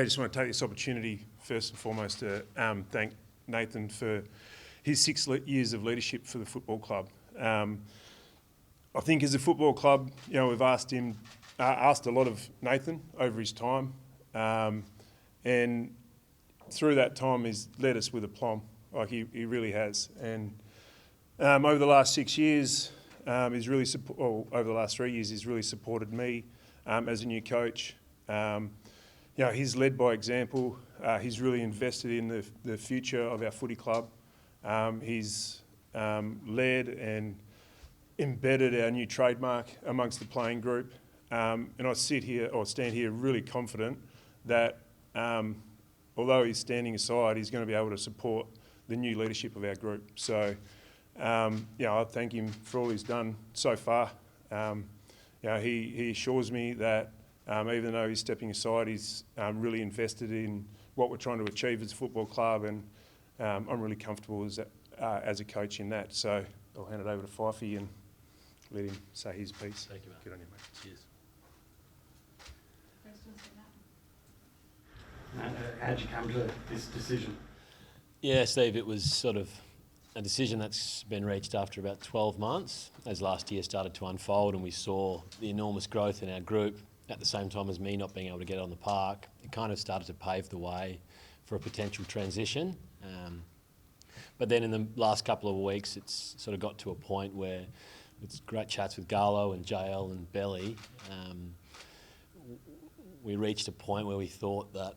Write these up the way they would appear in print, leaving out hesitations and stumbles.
I just want to take this opportunity first and foremost to thank Nathan for his 6 years of leadership for the football club. I think as a football club, we've asked a lot of Nathan over his time, and through that time he's led us with aplomb, like he really has. And over the last 6 years, over the last 3 years, he's really supported me as a new coach. He's led by example. He's really invested in the future of our footy club. He's led and embedded our new trademark amongst the playing group. And I stand here really confident that although he's standing aside, he's going to be able to support the new leadership of our group. So, I thank him for all he's done so far. He assures me that even though he's stepping aside, he's really invested in what we're trying to achieve as a football club, and I'm really comfortable as a coach in that. So I'll hand it over to Fyfe and let him say his piece. Thank you, mate. Good on you, mate. Cheers. How'd you come to this decision? Yeah, Steve, it was sort of a decision that's been reached after about 12 months as last year started to unfold and we saw the enormous growth in our group at the same time as me not being able to get on the park. It kind of started to pave the way for a potential transition. But then in the last couple of weeks, it's sort of got to a point where with great chats with Garlo and JL and Belly, we reached a point where we thought that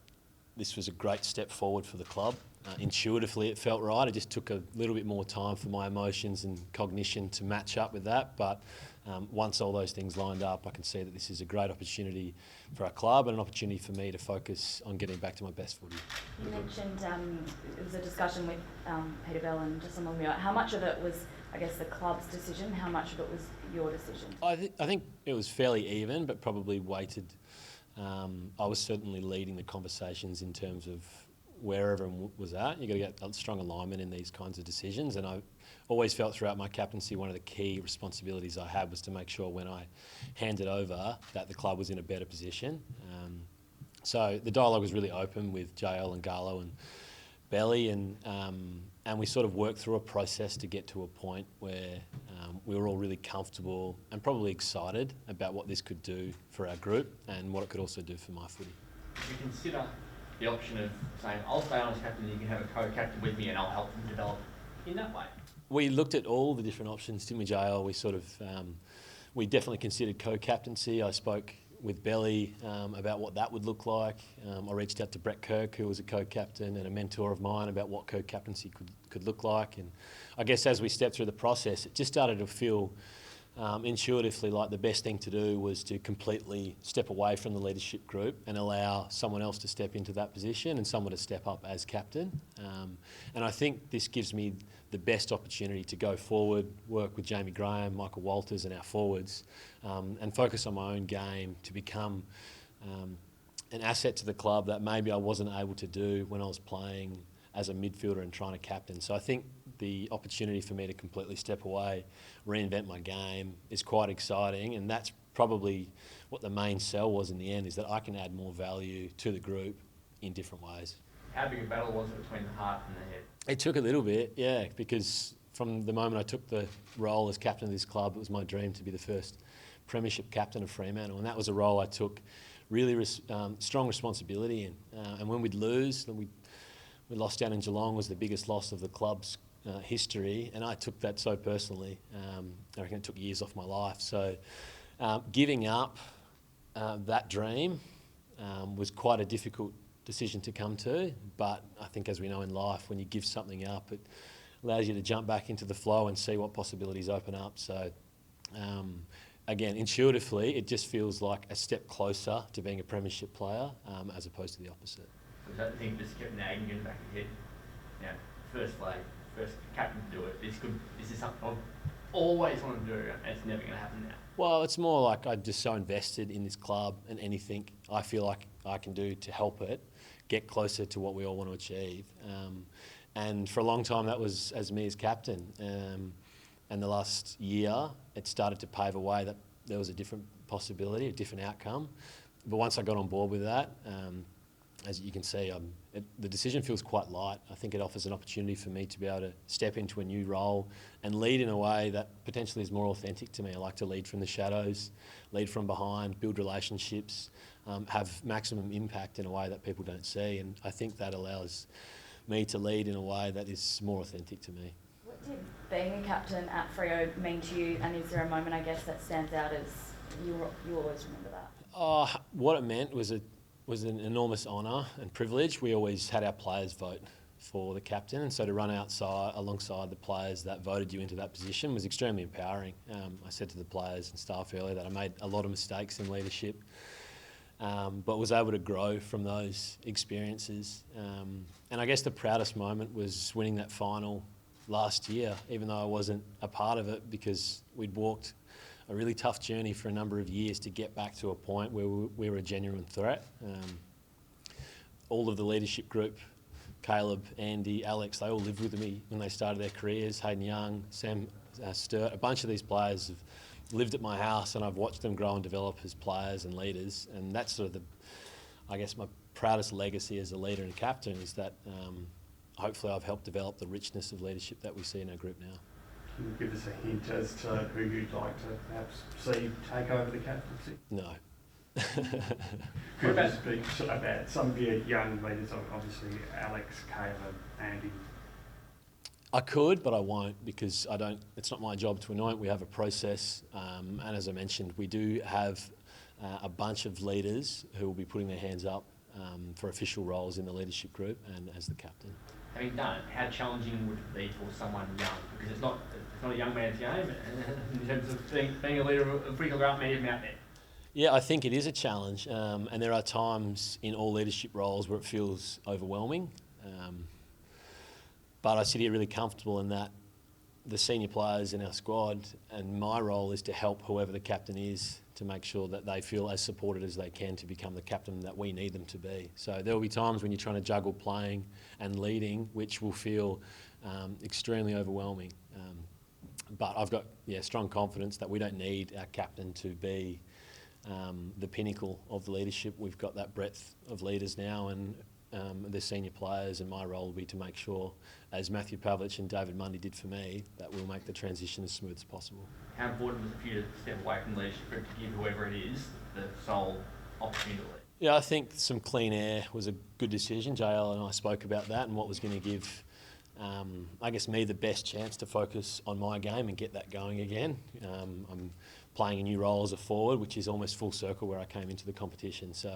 this was a great step forward for the club. Intuitively, it felt right. It just took a little bit more time for my emotions and cognition to match up with that. But once all those things lined up, I can see that this is a great opportunity for our club and an opportunity for me to focus on getting back to my best footy. You mentioned it was a discussion with Peter Bell and just along the way. How much of it was, I guess, the club's decision? How much of it was your decision? I think it was fairly even, but probably weighted. I was certainly leading the conversations in terms of where everyone was at. You've got to get a strong alignment in these kinds of decisions, and I always felt throughout my captaincy one of the key responsibilities I had was to make sure when I handed over that the club was in a better position. So the dialogue was really open with JL and Garlo and Belly, and we sort of worked through a process to get to a point where we were all really comfortable and probably excited about what this could do for our group and what it could also do for my footy. Did you consider the option of saying, I'll stay on as captain, you can have a co-captain with me and I'll help them develop in that way? We looked at all the different options, didn't we, JL? We sort of, we definitely considered co-captaincy. I spoke with Belly about what that would look like. I reached out to Brett Kirk, who was a co-captain and a mentor of mine, about what co-captaincy could look like. And I guess as we stepped through the process, it just started to feel intuitively like the best thing to do was to completely step away from the leadership group and allow someone else to step into that position and someone to step up as captain. And I think this gives me the best opportunity to go forward, work with Jamie Graham, Michael Walters and our forwards, and focus on my own game to become an asset to the club that maybe I wasn't able to do when I was playing as a midfielder and trying to captain. So I think the opportunity for me to completely step away, reinvent my game is quite exciting, and that's probably what the main sell was in the end, is that I can add more value to the group in different ways. How big a battle was it between the heart and the head? It took a little bit, yeah, because from the moment I took the role as captain of this club, it was my dream to be the first premiership captain of Fremantle, and that was a role I took really strong responsibility in. And when we'd lose, then we lost down in Geelong, was the biggest loss of the club's history, and I took that so personally. I reckon it took years off my life. So giving up that dream was quite a difficult decision to come to, but I think as we know in life, when you give something up, it allows you to jump back into the flow and see what possibilities open up. So again, intuitively, it just feels like a step closer to being a premiership player as opposed to the opposite. So that thing just kept nagging in the back of your head. Yeah, first flag, first captain to do it. This is something I've always wanted to do, and it's never going to happen now. Well, it's more like I'm just so invested in this club, and anything I feel like I can do to help it get closer to what we all want to achieve. And for a long time, that was as me as captain. And the last year, it started to pave a way that there was a different possibility, a different outcome. But once I got on board with that, as you can see, the decision feels quite light. I think it offers an opportunity for me to be able to step into a new role and lead in a way that potentially is more authentic to me. I like to lead from the shadows, lead from behind, build relationships, have maximum impact in a way that people don't see. And I think that allows me to lead in a way that is more authentic to me. What did being a captain at Freo mean to you, and is there a moment, I guess, that stands out as you always remember that? What it meant was an enormous honour and privilege. We always had our players vote for the captain, and so to run alongside the players that voted you into that position was extremely empowering. I said to the players and staff earlier that I made a lot of mistakes in leadership, but was able to grow from those experiences. And I guess the proudest moment was winning that final last year, even though I wasn't a part of it, because we'd walked a really tough journey for a number of years to get back to a point where we were a genuine threat. All of the leadership group, Caleb, Andy, Alex, they all lived with me when they started their careers. Hayden Young, Sam Sturt, a bunch of these players have lived at my house, and I've watched them grow and develop as players and leaders. And that's sort of I guess my proudest legacy as a leader and captain is that hopefully I've helped develop the richness of leadership that we see in our group now. Can you give us a hint as to who you'd like to perhaps see take over the captaincy? No. Could you speak about some of your young leaders, obviously Alex, Caleb, Andy? I could, but I won't, because it's not my job to anoint. We have a process, and as I mentioned, we do have a bunch of leaders who will be putting their hands up for official roles in the leadership group and as the captain. Having done it, how challenging would it be for someone young? Because it's not a young man's game in terms of being a leader of a pretty great man out there. Yeah, I think it is a challenge, and there are times in all leadership roles where it feels overwhelming. But I sit here really comfortable in that the senior players in our squad, and my role is to help whoever the captain is to make sure that they feel as supported as they can to become the captain that we need them to be. So there will be times when you're trying to juggle playing and leading, which will feel extremely overwhelming. But I've got strong confidence that we don't need our captain to be the pinnacle of the leadership. We've got that breadth of leaders now, and the senior players, and my role will be to make sure, as Matthew Pavlich and David Mundy did for me, that we'll make the transition as smooth as possible. How important was it for you to step away from leadership and to give whoever it is the sole opportunity to lead? Yeah, I think some clean air was a good decision. JL and I spoke about that and what was going to give, I guess, me the best chance to focus on my game and get that going again. I'm playing a new role as a forward, which is almost full circle where I came into the competition. So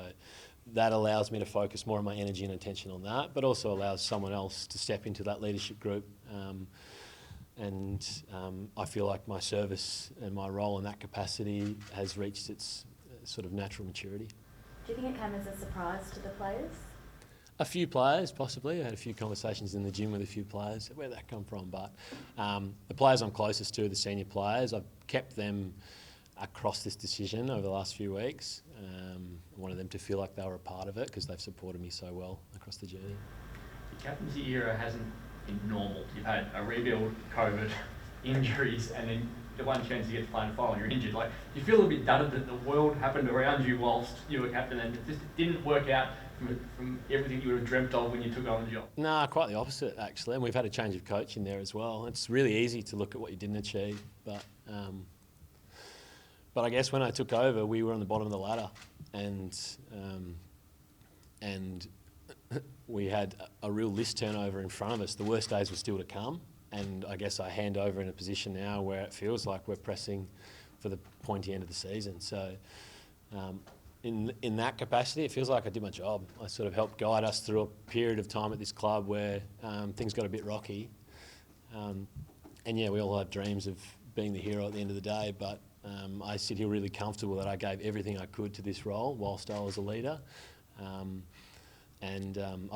that allows me to focus more of my energy and attention on that, but also allows someone else to step into that leadership group. I feel like my service and my role in that capacity has reached its sort of natural maturity. Do you think it came as a surprise to the players? A few players, possibly. I had a few conversations in the gym with a few players. Where'd that come from? But the players I'm closest to, the senior players, I've kept them across this decision over the last few weeks. I wanted them to feel like they were a part of it because they've supported me so well across the journey. Your captaincy era hasn't been normal. You've had a rebuild, COVID, injuries, and then the one chance you get to play in the final, you're injured. Like, do you feel a bit gutted that the world happened around you whilst you were captain and it just didn't work out from everything you would have dreamt of when you took on the job? No, quite the opposite, actually. And we've had a change of coach in there as well. It's really easy to look at what you didn't achieve, but I guess when I took over, we were on the bottom of the ladder, and we had a real list turnover in front of us. The worst days were still to come, and I guess I hand over in a position now where it feels like we're pressing for the pointy end of the season. So in that capacity, it feels like I did my job. I sort of helped guide us through a period of time at this club where things got a bit rocky. We all have dreams of being the hero at the end of the day, but I sit here really comfortable that I gave everything I could to this role whilst I was a leader, I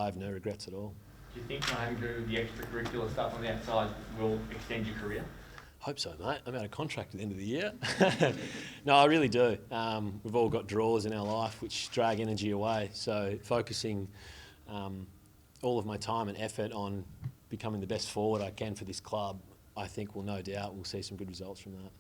have no regrets at all. Do you think not having to do the extracurricular stuff on the outside will extend your career? Hope so, mate. I'm out of contract at the end of the year. No, I really do. We've all got draws in our life which drag energy away, so focusing all of my time and effort on becoming the best forward I can for this club, I think we'll see some good results from that.